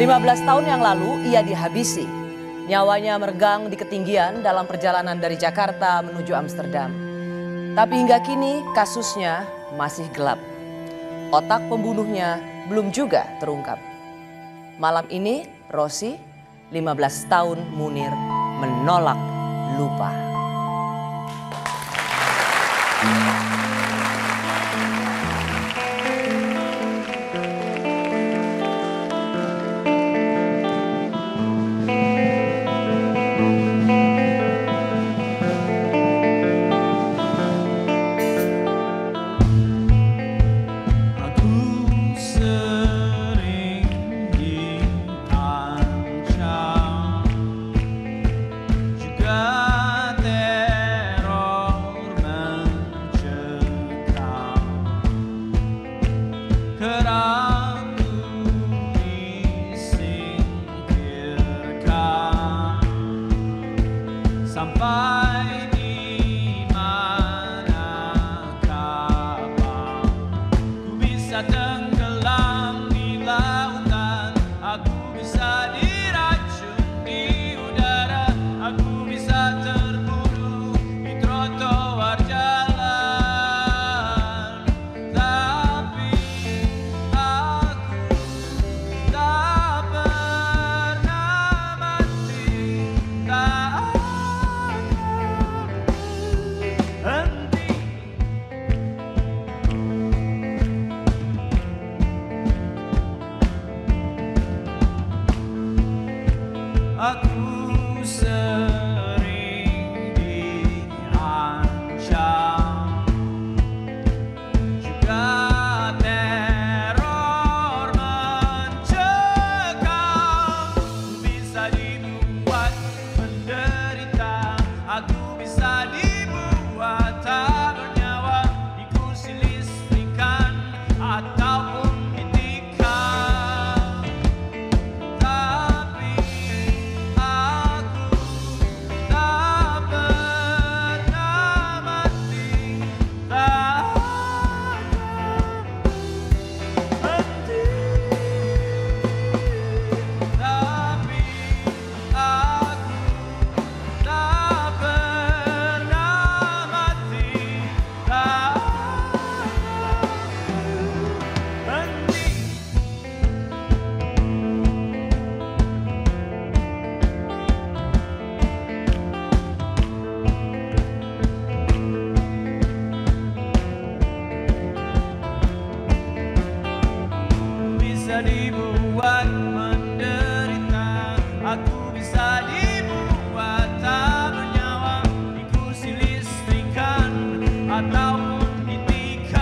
15 tahun yang lalu ia dihabisi. Nyawanya meregang di ketinggian dalam perjalanan dari Jakarta menuju Amsterdam. Tapi hingga kini kasusnya masih gelap. Otak pembunuhnya belum juga terungkap. Malam ini Rosi, 15 tahun Munir, menolak lupa. Sampai di mana kapal ku bisa tenggelam di lautan, aku bisa diracun di udara, aku bisa terbunuh di trotoar jalan. Tapi aku tak pernah mati, tak aku sering diancam, juga teror mencekam. Bisa dibuat menderita, aku bisa dibuat tak bernyawa di kursi listrikan ataupun ditikam. Tapi bisa dibuat menderita, aku bisa dibuat tak bernyawa di kursi listrikan ataupun ditikam.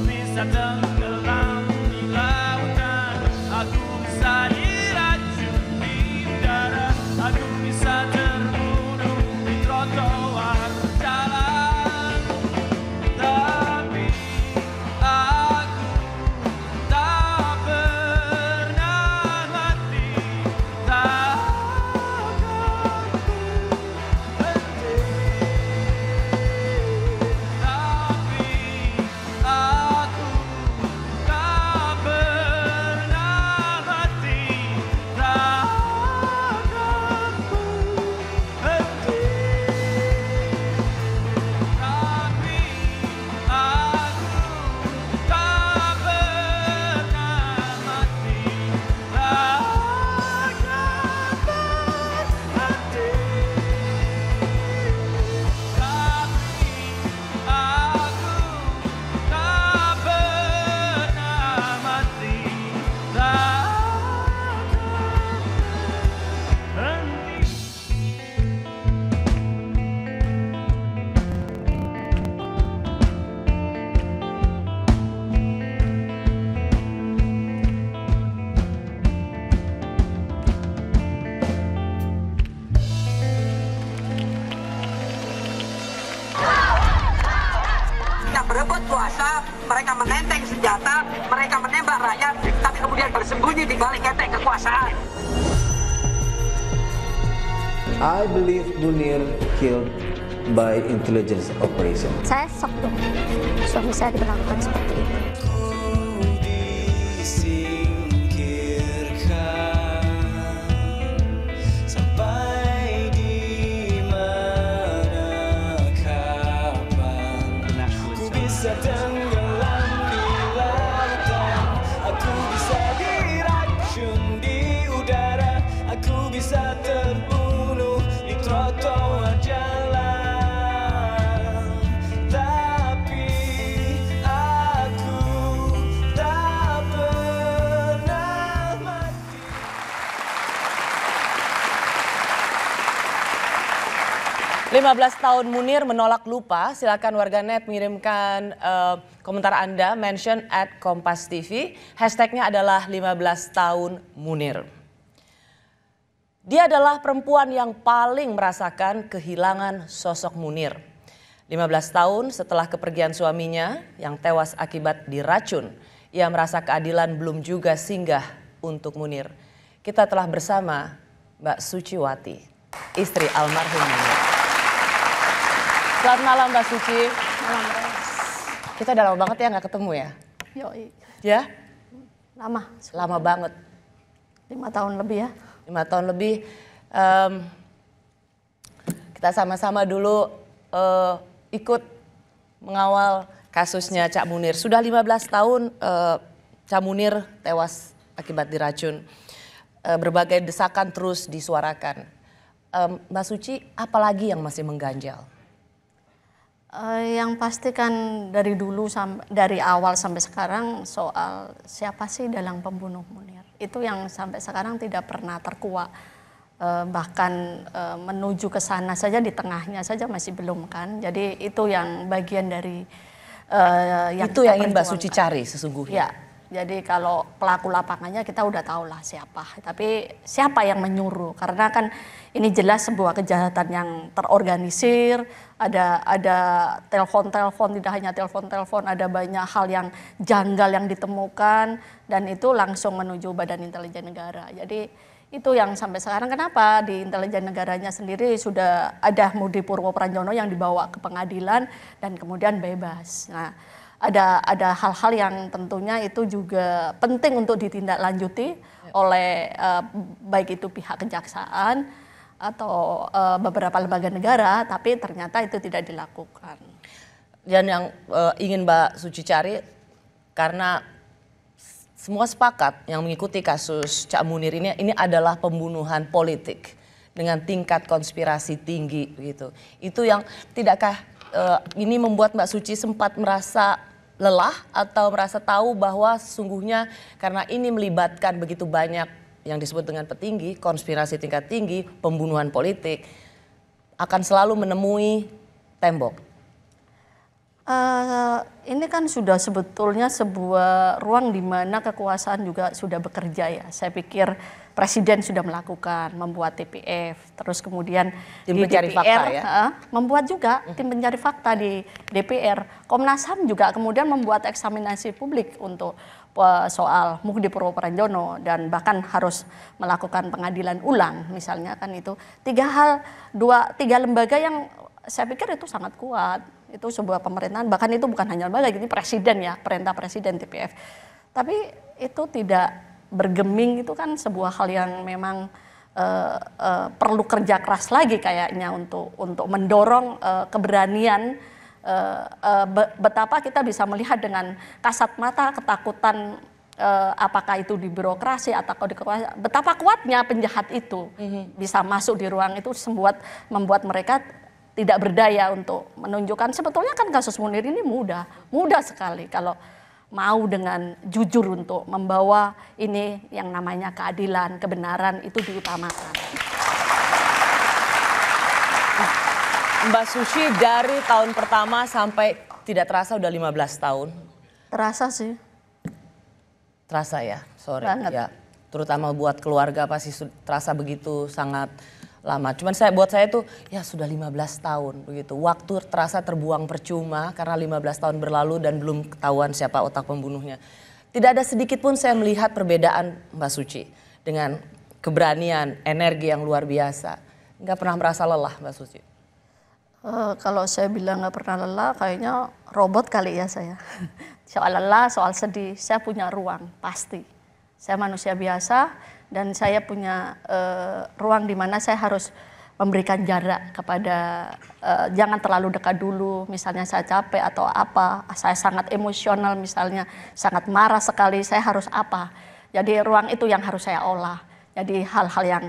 Bisa tenggelam di lautan, aku bisa diracun di udara, aku bisa terbunuh di trotoar jalan. Tapi berebut kuasa, mereka menenteng senjata, mereka menembak rakyat, tapi kemudian bersembunyi di balik enteng kekuasaan. I believe Munir killed by intelligence operation. Saya shock dong, suami saya diperlakukan seperti itu. 15 tahun Munir menolak lupa. Silakan warganet mengirimkan komentar Anda, mention @kompas.tv. Hashtagnya adalah 15 tahun Munir. Dia adalah perempuan yang paling merasakan kehilangan sosok Munir. 15 tahun setelah kepergian suaminya yang tewas akibat diracun, ia merasa keadilan belum juga singgah untuk Munir. Kita telah bersama Mbak Suciwati, istri almarhum Munir. Selamat malam Mbak Suci. Malam, Res. Kita udah lama banget ya nggak ketemu ya? Yoi. Ya? Lama. Lama banget. 5 tahun lebih ya. 5 tahun lebih. Kita sama-sama dulu ikut mengawal kasusnya Cak Munir. Sudah 15 tahun Cak Munir tewas akibat diracun. Berbagai desakan terus disuarakan. Mbak Suci, apalagi yang masih mengganjal? Yang pasti kan dari dulu dari awal sampai sekarang soal siapa sih dalang pembunuh Munir. Itu yang sampai sekarang tidak pernah terkuak. Bahkan menuju ke sana saja, di tengahnya saja masih belum kan. Jadi itu yang bagian dari yang itu kita yang ingin Mbak Suci perjuangkan. cari sesungguhnya. Ya, jadi kalau pelaku lapangannya kita udah tahu lah siapa. Tapi siapa yang menyuruh? Karena kan ini jelas sebuah kejahatan yang terorganisir. Ada telepon-telepon, tidak hanya telepon-telepon, ada banyak hal yang janggal yang ditemukan. Dan itu langsung menuju Badan Intelijen Negara. Jadi itu yang sampai sekarang kenapa di intelijen negaranya sendiri sudah ada Mudi Purwo Pranjono yang dibawa ke pengadilan dan kemudian bebas. Nah, ada hal-hal yang tentunya itu juga penting untuk ditindaklanjuti oleh baik itu pihak kejaksaan atau beberapa lembaga negara, tapi ternyata itu tidak dilakukan. Dan yang ingin Mbak Suci cari, karena semua sepakat yang mengikuti kasus Cak Munir ini adalah pembunuhan politik dengan tingkat konspirasi tinggi begitu. Itu yang tidakkah ini membuat Mbak Suci sempat merasa lelah atau merasa tahu bahwa sesungguhnya karena ini melibatkan begitu banyak yang disebut dengan petinggi, konspirasi tingkat tinggi, pembunuhan politik, akan selalu menemui tembok? Ini kan sudah sebetulnya sebuah ruang di mana kekuasaan juga sudah bekerja ya. Saya pikir Presiden sudah melakukan, membuat TPF, terus kemudian tim di pencari DPR fakta ya? membuat juga tim pencari fakta di DPR. Komnas HAM juga kemudian membuat eksaminasi publik untuk soal Mudi Purwo Pranjono dan bahkan harus melakukan pengadilan ulang misalnya kan itu. Tiga lembaga yang saya pikir itu sangat kuat. Itu sebuah pemerintahan, bahkan itu bukan hanya lembaga, ini presiden ya, perintah presiden TPF. Tapi itu tidak bergeming, itu kan sebuah hal yang memang perlu kerja keras lagi kayaknya untuk mendorong keberanian. Betapa kita bisa melihat dengan kasat mata ketakutan apakah itu di birokrasi atau di kekuasaan, betapa kuatnya penjahat itu bisa masuk di ruang itu membuat mereka tidak berdaya untuk menunjukkan. Sebetulnya kan kasus Munir ini mudah sekali kalau mau dengan jujur untuk membawa ini yang namanya keadilan, kebenaran itu diutamakan. Mbak Suci, dari tahun pertama sampai tidak terasa udah 15 tahun. Terasa sih. Terasa ya, sore Banget. ya. Terutama buat keluarga pasti terasa begitu sangat lama. Cuman buat saya tuh ya sudah 15 tahun begitu. Waktu terasa terbuang percuma karena 15 tahun berlalu dan belum ketahuan siapa otak pembunuhnya. Tidak ada sedikit pun saya melihat perbedaan Mbak Suci dengan keberanian, energi yang luar biasa. Nggak pernah merasa lelah Mbak Suci. Kalau saya bilang nggak pernah lelah, kayaknya robot kali ya saya. Soal lelah, soal sedih, saya punya ruang pasti. Saya manusia biasa. Dan saya punya ruang di mana saya harus memberikan jarak kepada, jangan terlalu dekat dulu, misalnya saya capek atau apa, saya sangat emosional misalnya, sangat marah sekali, saya harus apa. Jadi ruang itu yang harus saya olah. Jadi hal-hal yang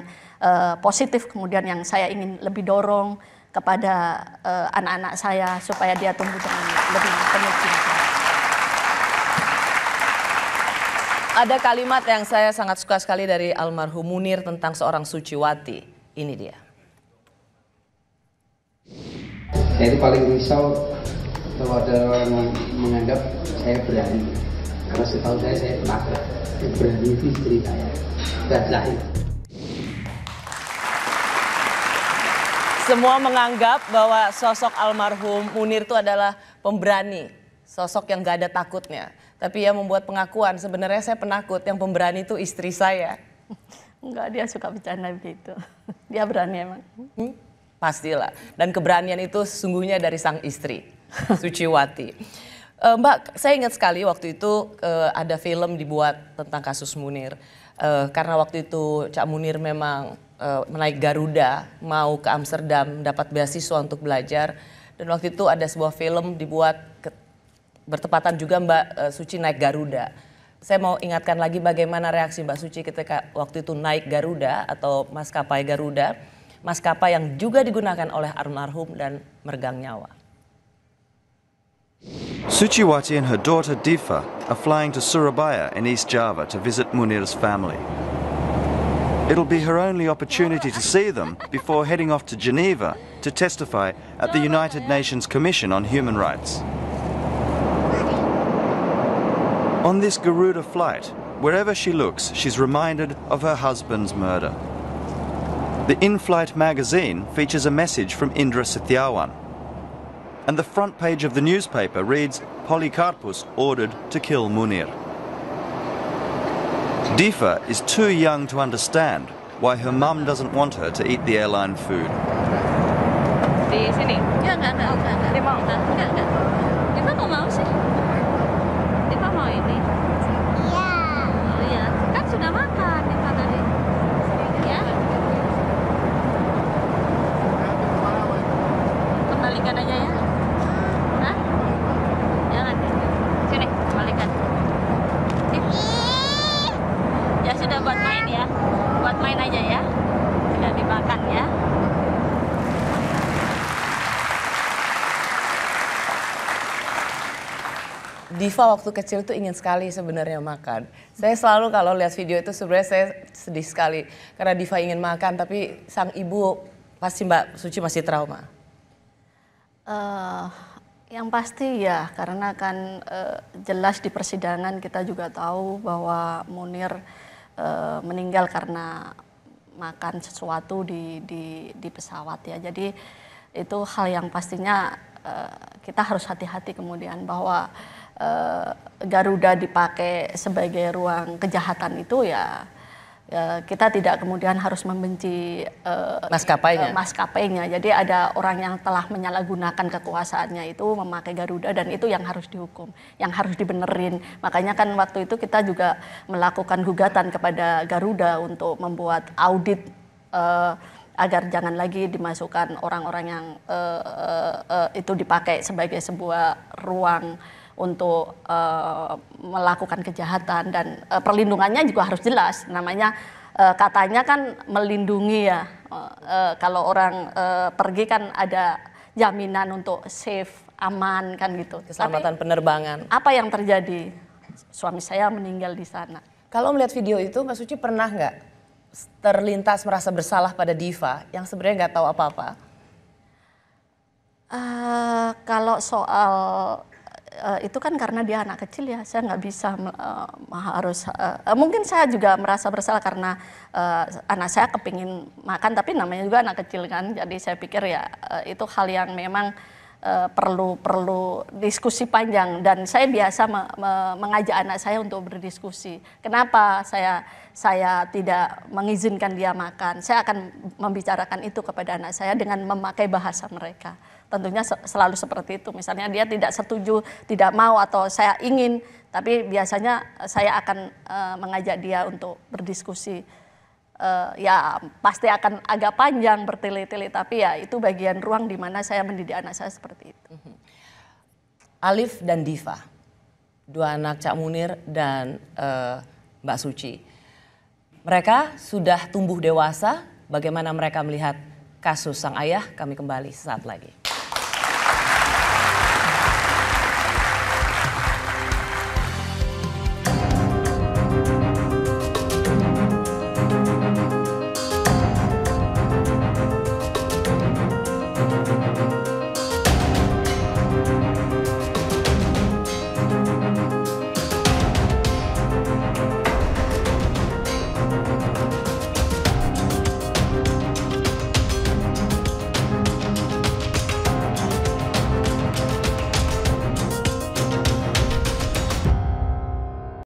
positif kemudian yang saya ingin lebih dorong kepada anak-anak saya supaya dia tumbuh dengan lebih penuh cinta. Ada kalimat yang saya sangat suka sekali dari almarhum Munir tentang seorang Suciwati. Ini dia. Saya itu paling risau kalau ada orang menganggap saya berani. Karena setahu saya penakut. Yang berani itu istri saya. Baiklah itu. Semua menganggap bahwa sosok almarhum Munir itu adalah pemberani, sosok yang gak ada takutnya. Tapi ia membuat pengakuan, sebenarnya saya penakut, yang pemberani itu istri saya. Enggak, dia suka bercanda begitu. Dia berani emang. Pastilah, dan keberanian itu sesungguhnya dari sang istri, Suciwati. Mbak, saya ingat sekali waktu itu ada film dibuat tentang kasus Munir. Karena waktu itu Cak Munir memang menaik Garuda, mau ke Amsterdam, dapat beasiswa untuk belajar. Dan waktu itu ada sebuah film dibuat bertepatan juga Mbak Suci naik Garuda. Saya mau ingatkan lagi bagaimana reaksi Mbak Suci ketika waktu itu naik Garuda atau maskapai Garuda. Maskapai yang juga digunakan oleh almarhum dan meregang nyawa. Suciwati and her daughter Diva are flying to Surabaya in East Java to visit Munir's family. It'll be her only opportunity to see them before heading off to Geneva to testify at the United Nations Commission on Human Rights. On this Garuda flight, wherever she looks, she's reminded of her husband's murder. The in-flight magazine features a message from Indra Setiawan. And the front page of the newspaper reads, Polycarpus ordered to kill Munir. Diva is too young to understand why her mum doesn't want her to eat the airline food. Di sini? Ya, enggak. Dia mau? Enggak. Diva kok mau sih? Diva mau ini? Iya. Oh iya, kan sudah makan Diva tadi. Ya. Kembalikan aja ya. Hah? Jangan. Sini, kembalikan. Ya sudah buat main ya. Buat main aja ya. Sudah dimakan ya. Diva waktu kecil tuh ingin sekali sebenarnya makan. Saya selalu kalau lihat video itu sebenarnya saya sedih sekali. Karena Diva ingin makan tapi sang ibu pasti Mbak Suci masih trauma. Yang pasti ya, karena kan jelas di persidangan kita juga tahu bahwa Munir meninggal karena makan sesuatu di pesawat ya. Jadi itu hal yang pastinya kita harus hati-hati kemudian bahwa Garuda dipakai sebagai ruang kejahatan itu ya kita tidak kemudian harus membenci maskapainya. Jadi ada orang yang telah menyalahgunakan kekuasaannya itu memakai Garuda dan itu yang harus dihukum, yang harus dibenerin. Makanya kan waktu itu kita juga melakukan gugatan kepada Garuda untuk membuat audit agar jangan lagi dimasukkan orang-orang yang itu dipakai sebagai sebuah ruang untuk melakukan kejahatan dan perlindungannya juga harus jelas. Namanya katanya kan melindungi ya. Kalau orang pergi kan ada jaminan untuk safe, aman kan gitu. Keselamatan penerbangan. Apa yang terjadi? Suami saya meninggal di sana. Kalau melihat video itu Mbak Suci pernah nggak terlintas merasa bersalah pada Diva yang sebenarnya nggak tahu apa-apa? Kalau soal itu kan karena dia anak kecil ya, saya nggak bisa harus mungkin saya juga merasa bersalah karena anak saya kepingin makan tapi namanya juga anak kecil kan, jadi saya pikir ya itu hal yang memang perlu diskusi panjang dan saya biasa mengajak anak saya untuk berdiskusi. Kenapa saya tidak mengizinkan dia makan? Saya akan membicarakan itu kepada anak saya dengan memakai bahasa mereka. Tentunya selalu seperti itu. Misalnya dia tidak setuju, tidak mau atau saya ingin, tapi biasanya saya akan mengajak dia untuk berdiskusi. Ya pasti akan agak panjang bertele-tele, tapi ya itu bagian ruang di mana saya mendidik anak saya seperti itu. Alif dan Diva, dua anak Cak Munir dan Mbak Suci. Mereka sudah tumbuh dewasa, bagaimana mereka melihat kasus sang ayah, kami kembali sesaat lagi.